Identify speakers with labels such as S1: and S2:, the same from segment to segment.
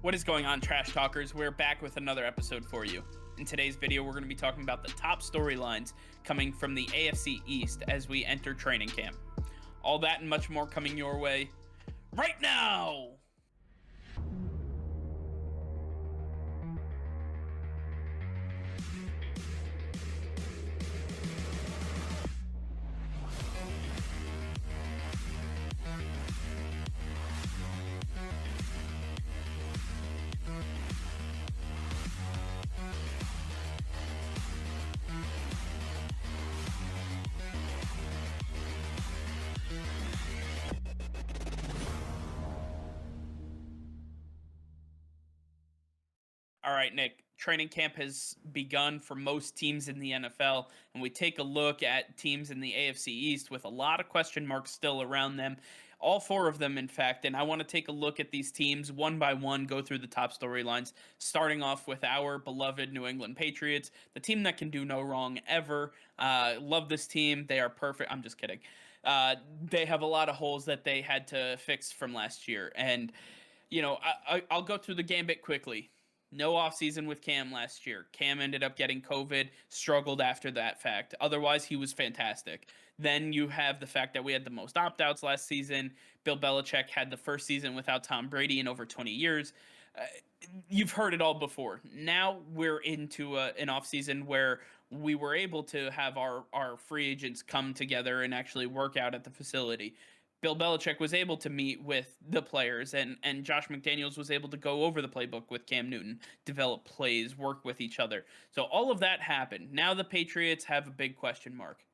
S1: What is going on, Trash Talkers? We're back with another episode for you. In today's video, we're going to be talking about the top storylines coming from the AFC East as we enter training camp. All that and much more coming your way right now! All right, Nick, training camp has begun for most teams in the NFL, and we take a look at teams in the AFC East with a lot of question marks still around them. All four of them, in fact, and I want to take a look at these teams one by one, go through the top storylines, starting off with our beloved New England Patriots, the team that can do no wrong ever. Love this team. They are perfect. I'm just kidding. They have a lot of holes that they had to fix from last year, and I'll go through the gambit quickly. No offseason with Cam last year. Cam ended up getting COVID, struggled after that fact. Otherwise, he was fantastic. Then you have the fact that we had the most opt-outs last season. Bill Belichick had the first season without Tom Brady in over 20 years. You've heard it all before. Now we're into an offseason where we were able to have our free agents come together and actually work out at the facility. Bill Belichick was able to meet with the players, and Josh McDaniels was able to go over the playbook with Cam Newton, develop plays, work with each other. So all of that happened. Now the Patriots have a big question mark.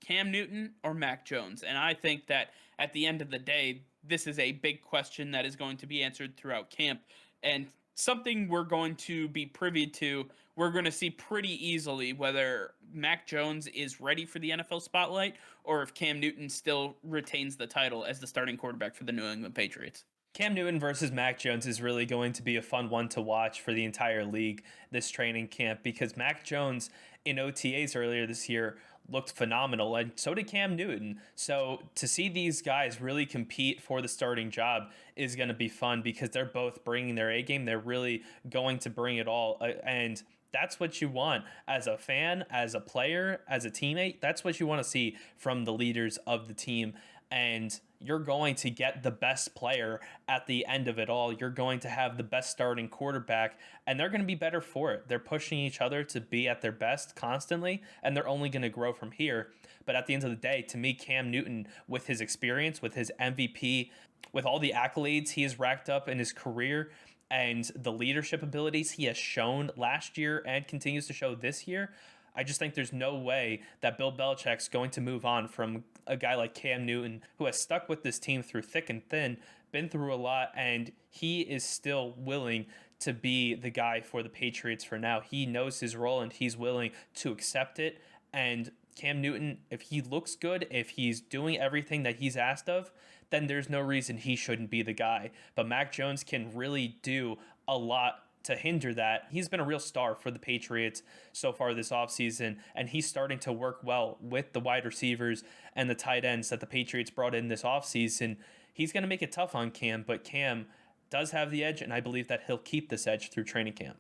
S1: Cam Newton or Mac Jones? And I think that at the end of the day, this is a big question that is going to be answered throughout camp, and something we're going to be privy to. We're going to see pretty easily whether Mac Jones is ready for the NFL spotlight or if Cam Newton still retains the title as the starting quarterback for the New England Patriots.
S2: Cam Newton versus Mac Jones is really going to be a fun one to watch for the entire league this training camp, because Mac Jones in OTAs earlier this year looked phenomenal, and so did Cam Newton. So to see these guys really compete for the starting job is going to be fun, because they're both bringing their A game. They're really going to bring it all, and that's what you want as a fan, as a player, as a teammate. That's what you want to see from the leaders of the team. And you're going to get the best player at the end of it all. You're going to have the best starting quarterback, and they're going to be better for it. They're pushing each other to be at their best constantly, and they're only going to grow from here. But at the end of the day, to me, Cam Newton, with his experience, with his MVP, with all the accolades he has racked up in his career, and the leadership abilities he has shown last year and continues to show this year, I just think there's no way that Bill Belichick's going to move on from a guy like Cam Newton, who has stuck with this team through thick and thin, been through a lot, and he is still willing to be the guy for the Patriots for now. He knows his role, and he's willing to accept it. And Cam Newton, if he looks good, if he's doing everything that he's asked of, then there's no reason he shouldn't be the guy. But Mac Jones can really do a lot to hinder that. He's been a real star for the Patriots so far this offseason, and he's starting to work well with the wide receivers and the tight ends that the Patriots brought in this offseason. He's going to make it tough on Cam, but Cam does have the edge, and I believe that he'll keep this edge through training camp.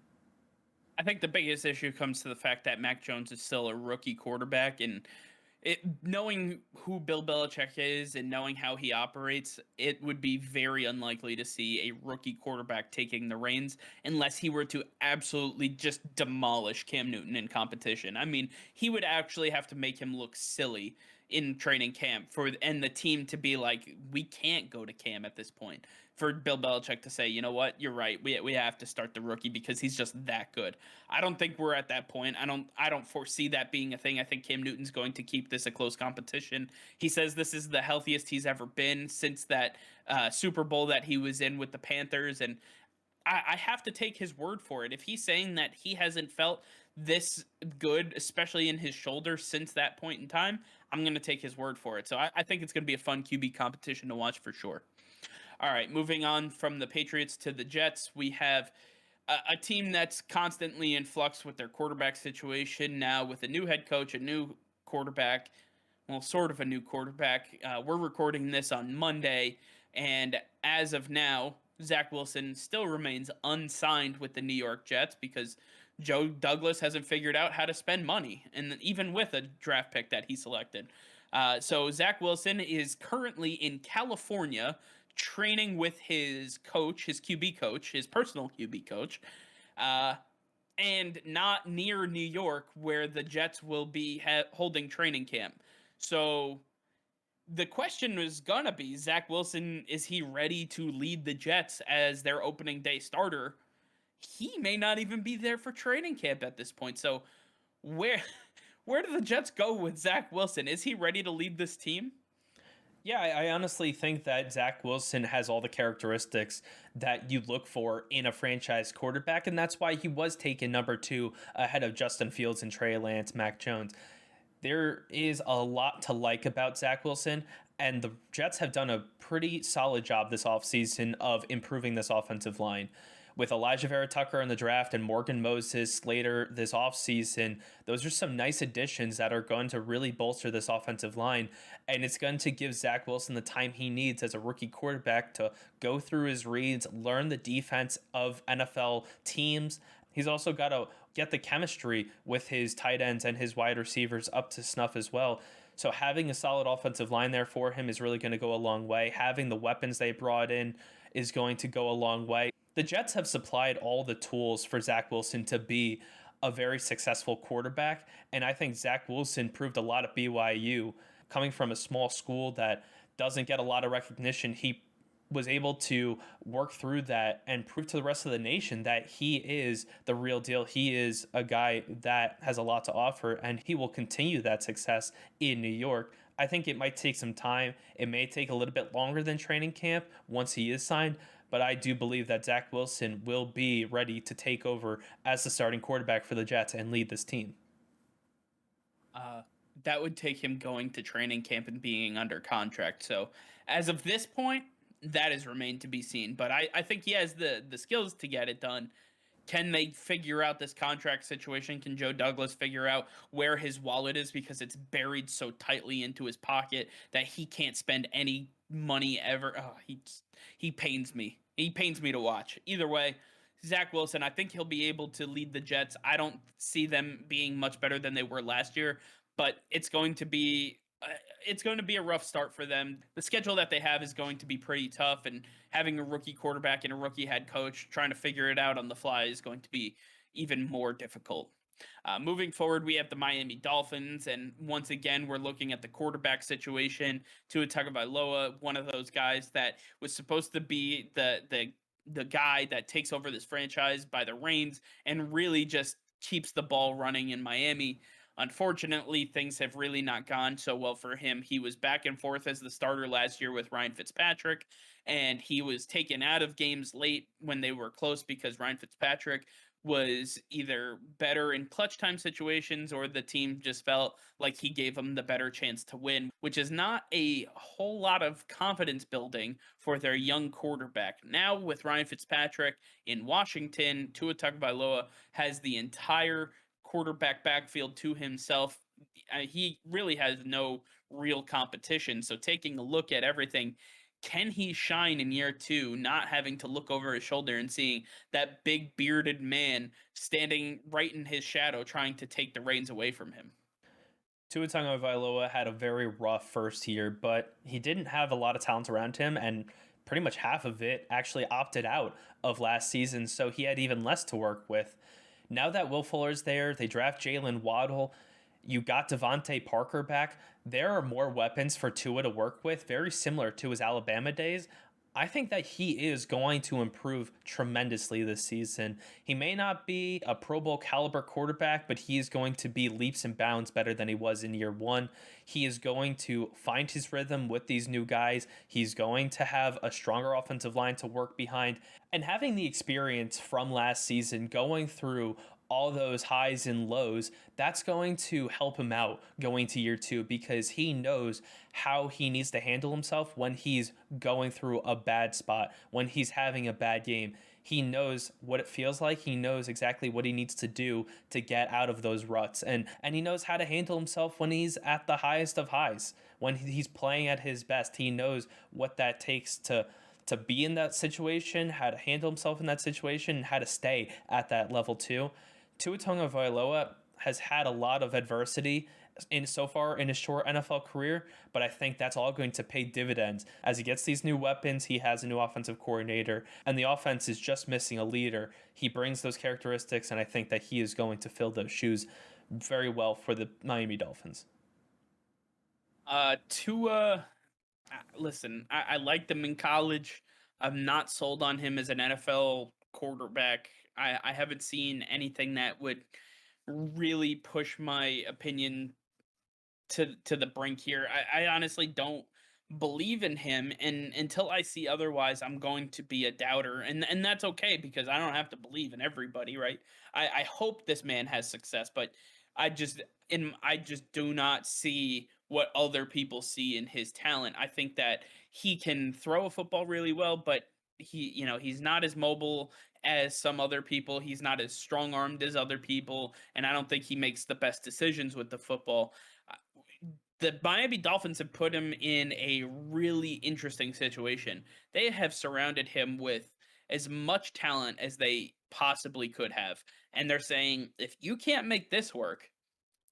S1: I think the biggest issue comes to the fact that Mac Jones is still a rookie quarterback, and knowing who Bill Belichick is and knowing how he operates, it would be very unlikely to see a rookie quarterback taking the reins unless he were to absolutely just demolish Cam Newton in competition. I mean, he would actually have to make him look silly in training camp and the team to be like, we can't go to Cam at this point. For Bill Belichick to say, you know what, you're right, we have to start the rookie because he's just that good. I don't think we're at that point. I don't foresee that being a thing. I think Cam Newton's going to keep this a close competition. He says this is the healthiest he's ever been since that Super Bowl that he was in with the Panthers, and I have to take his word for it. If he's saying that he hasn't felt this good, especially in his shoulder, since that point in time, I'm going to take his word for it. So I think it's going to be a fun QB competition to watch for sure. All right, moving on from the Patriots to the Jets, we have a team that's constantly in flux with their quarterback situation now, with a new head coach, a new quarterback, well, sort of a new quarterback. We're recording this on Monday, and as of now, Zach Wilson still remains unsigned with the New York Jets because Joe Douglas hasn't figured out how to spend money, and even with a draft pick that he selected. So Zach Wilson is currently in California training with his coach, his QB coach, his personal QB coach, uh, and not near New York where the Jets will be holding training camp. So the question is gonna be Zach Wilson, is he ready to lead the Jets as their opening day starter? He may not even be there for training camp at this point. So where where do the Jets go with Zach Wilson? Is he ready to lead this team?
S2: Yeah, I honestly think that Zach Wilson has all the characteristics that you look for in a franchise quarterback, and that's why he was taken number two ahead of Justin Fields and Trey Lance, Mac Jones. There is a lot to like about Zach Wilson, and the Jets have done a pretty solid job this offseason of improving this offensive line. With Elijah Vera Tucker in the draft and Morgan Moses later this offseason, those are some nice additions that are going to really bolster this offensive line. And it's going to give Zach Wilson the time he needs as a rookie quarterback to go through his reads, learn the defense of NFL teams. He's also got to get the chemistry with his tight ends and his wide receivers up to snuff as well. So having a solid offensive line there for him is really going to go a long way. Having the weapons they brought in is going to go a long way. The Jets have supplied all the tools for Zach Wilson to be a very successful quarterback. And I think Zach Wilson proved a lot at BYU. Coming from a small school that doesn't get a lot of recognition, he was able to work through that and prove to the rest of the nation that he is the real deal. He is a guy that has a lot to offer, and he will continue that success in New York. I think it might take some time. It may take a little bit longer than training camp once he is signed, but I do believe that Zach Wilson will be ready to take over as the starting quarterback for the Jets and lead this team.
S1: Uh, that would take him going to training camp and being under contract. So as of this point, that has remained to be seen. But I think he has the skills to get it done. Can they figure out this contract situation? Can Joe Douglas figure out where his wallet is because it's buried so tightly into his pocket that he can't spend any money ever? Oh, he pains me. He pains me to watch. Either way, Zach Wilson, I think he'll be able to lead the Jets. I don't see them being much better than they were last year, but it's going to be a rough start for them. The schedule that they have is going to be pretty tough, and having a rookie quarterback and a rookie head coach trying to figure it out on the fly is going to be even more difficult. Moving forward, we have the Miami Dolphins, and once again, we're looking at the quarterback situation. Tua Tagovailoa, one of those guys that was supposed to be the guy that takes over this franchise by the reins and really just keeps the ball running in Miami. Unfortunately, things have really not gone so well for him. He was back and forth as the starter last year with Ryan Fitzpatrick, and he was taken out of games late when they were close because Ryan Fitzpatrick was either better in clutch time situations or the team just felt like he gave them the better chance to win, which is not a whole lot of confidence building for their young quarterback. Now, with Ryan Fitzpatrick in Washington, Tua Tagovailoa has the entire quarterback backfield to himself. He really has no real competition. So, taking a look at everything, can he shine in year two, not having to look over his shoulder and seeing that big bearded man standing right in his shadow trying to take the reins away from him?
S2: Tua Tagovailoa had a very rough first year, but he didn't have a lot of talent around him, and pretty much half of it actually opted out of last season, so he had even less to work with. Now that Will Fuller's there, they draft Jalen Waddle. You got Devontae Parker back. There are more weapons for Tua to work with, very similar to his Alabama days. I think that he is going to improve tremendously this season. He may not be a Pro Bowl caliber quarterback, but he is going to be leaps and bounds better than he was in year one. He is going to find his rhythm with these new guys. He's going to have a stronger offensive line to work behind. And having the experience from last season going through all those highs and lows, that's going to help him out going to year two because he knows how he needs to handle himself when he's going through a bad spot, when he's having a bad game. He knows what it feels like. He knows exactly what he needs to do to get out of those ruts. And he knows how to handle himself when he's at the highest of highs. When he's playing at his best, he knows what that takes to to be in that situation, how to handle himself in that situation, and how to stay at that level too. Tua Tagovailoa has had a lot of adversity in so far in his short NFL career, but I think that's all going to pay dividends as he gets these new weapons. He has a new offensive coordinator, and the offense is just missing a leader. He brings those characteristics, and I think that he is going to fill those shoes very well for the Miami Dolphins.
S1: Tua, listen, I liked him in college. I'm not sold on him as an NFL quarterback. I haven't seen anything that would really push my opinion to the brink here. I honestly don't believe in him, and until I see otherwise, I'm going to be a doubter, and that's okay because I don't have to believe in everybody, right? I hope this man has success, but I just I just do not see what other people see in his talent. I think that he can throw a football really well, but he's not as mobile as some other people. He's not as strong armed as other people, and I don't think he makes the best decisions with the football. Uh, The Miami Dolphins have put him in a really interesting situation. They have surrounded him with as much talent as they possibly could have. And they're saying, if you can't make this work,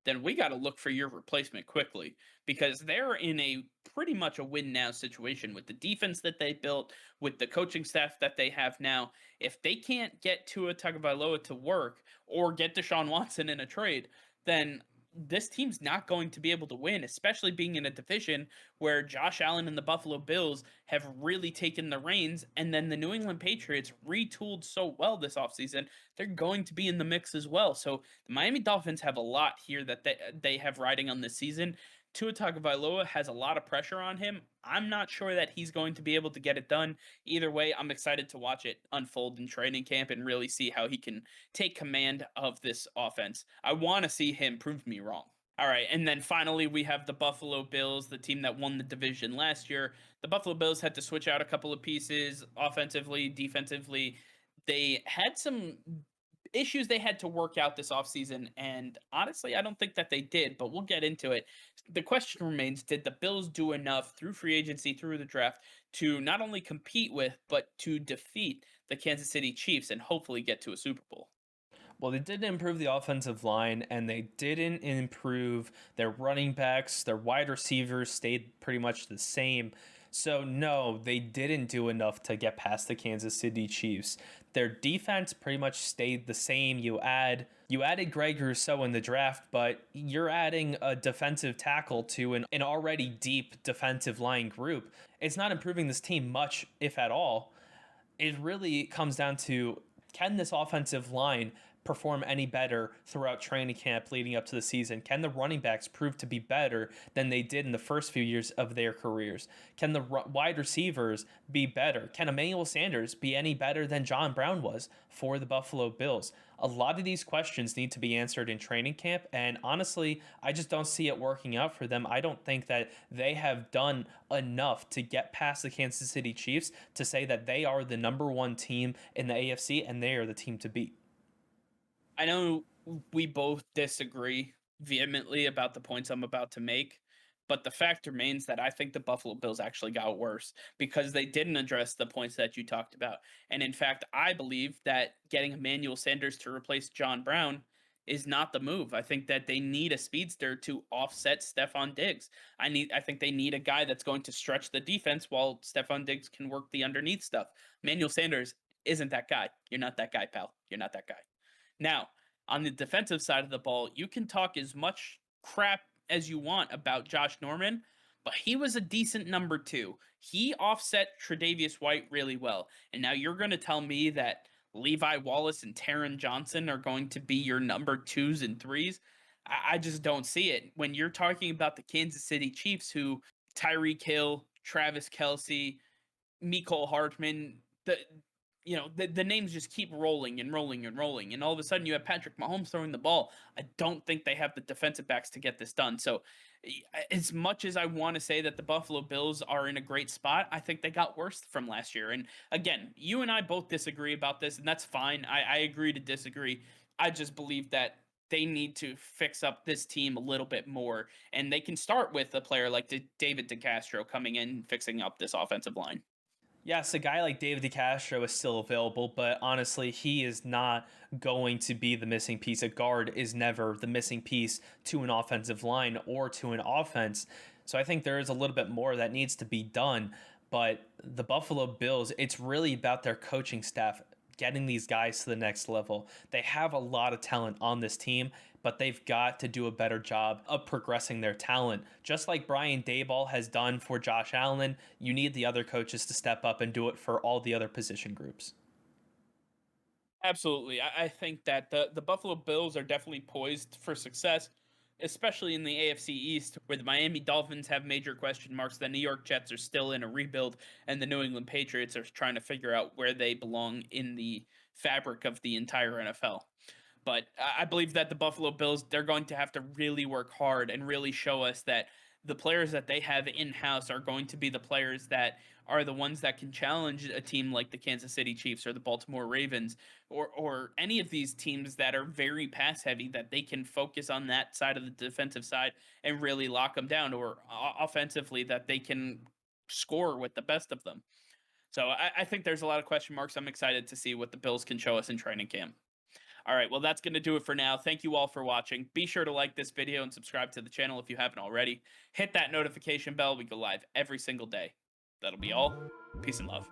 S1: then we got to look for your replacement quickly because they're in a pretty much a win now situation with the defense that they built, with the coaching staff that they have now. If they can't get Tua Tagovailoa to work or get Deshaun Watson in a trade, then this team's not going to be able to win, especially being in a division where Josh Allen and the Buffalo Bills have really taken the reins. And then the New England Patriots retooled so well this offseason, they're going to be in the mix as well. So the Miami Dolphins have a lot here that they have riding on this season. Tua Tagovailoa has a lot of pressure on him. I'm not sure that he's going to be able to get it done. Either way, I'm excited to watch it unfold in training camp and really see how he can take command of this offense. I want to see him prove me wrong. All right, and then finally we have the Buffalo Bills, the team that won the division last year. The Buffalo Bills had to switch out a couple of pieces offensively, defensively. They had some issues they had to work out this offseason, and honestly, I don't think that they did, but we'll get into it. The question remains, did the Bills do enough through free agency, through the draft, to not only compete with, but to defeat the Kansas City Chiefs and hopefully get to a Super Bowl?
S2: Well, they didn't improve the offensive line and they didn't improve their running backs. Their wide receivers stayed pretty much the same. So, no, they didn't do enough to get past the Kansas City Chiefs. Their defense pretty much stayed the same. You added Greg Rousseau in the draft, but you're adding a defensive tackle to an already deep defensive line group. It's not improving this team much, if at all. It really comes down to, can this offensive line perform any better throughout training camp leading up to the season? Can the running backs prove to be better than they did in the first few years of their careers? Can the wide receivers be better? Can Emmanuel Sanders be any better than John Brown was for the Buffalo Bills? A lot of these questions need to be answered in training camp, and honestly, I just don't see it working out for them. I don't think that they have done enough to get past the Kansas City Chiefs to say that they are the number one team in the AFC and they are the team to beat.
S1: I know we both disagree vehemently about the points I'm about to make, but the fact remains that I think the Buffalo Bills actually got worse because they didn't address the points that you talked about. And in fact, I believe that getting Emmanuel Sanders to replace John Brown is not the move. I think that they need a speedster to offset Stefan Diggs. I think they need a guy that's going to stretch the defense while Stefan Diggs can work the underneath stuff. Emmanuel Sanders isn't that guy. You're not that guy, pal. You're not that guy. Now, on the defensive side of the ball, you can talk as much crap as you want about Josh Norman, but he was a decent number two. He offset Tre'Davious White really well. And now you're going to tell me that Levi Wallace and Taron Johnson are going to be your number twos and threes? I just don't see it. When you're talking about the Kansas City Chiefs, who Tyreek Hill, Travis Kelsey, Mecole Hardman, the names just keep rolling and rolling and rolling, and all of a sudden you have Patrick Mahomes throwing the ball. I don't think they have the defensive backs to get this done. So, as much as I want to say that the Buffalo Bills are in a great spot, I think they got worse from last year. And again, you and I both disagree about this, and that's fine. I agree to disagree. I just believe that they need to fix up this team a little bit more, and they can start with a player like David DeCastro coming in and fixing up this offensive line.
S2: Yes, a guy like David DeCastro is still available, but honestly, he is not going to be the missing piece. A guard is never the missing piece to an offensive line or to an offense. So I think there is a little bit more that needs to be done. But the Buffalo Bills, it's really about their coaching staff getting these guys to the next level. They have a lot of talent on this team, but they've got to do a better job of progressing their talent. Just like Brian Daboll has done for Josh Allen, you need the other coaches to step up and do it for all the other position groups.
S1: Absolutely. I think that the Buffalo Bills are definitely poised for success, especially in the AFC East, where the Miami Dolphins have major question marks. The New York Jets are still in a rebuild, and the New England Patriots are trying to figure out where they belong in the fabric of the entire NFL. But I believe that the Buffalo Bills, they're going to have to really work hard and really show us that the players that they have in house are going to be the players that are the ones that can challenge a team like the Kansas City Chiefs or the Baltimore Ravens or any of these teams that are very pass heavy, that they can focus on that side of the defensive side and really lock them down, or offensively that they can score with the best of them. So I think there's a lot of question marks. I'm excited to see what the Bills can show us in training camp. All right, well, that's going to do it for now. Thank you all for watching. Be sure to like this video and subscribe to the channel if you haven't already. Hit that notification bell. We go live every single day. That'll be all. Peace and love.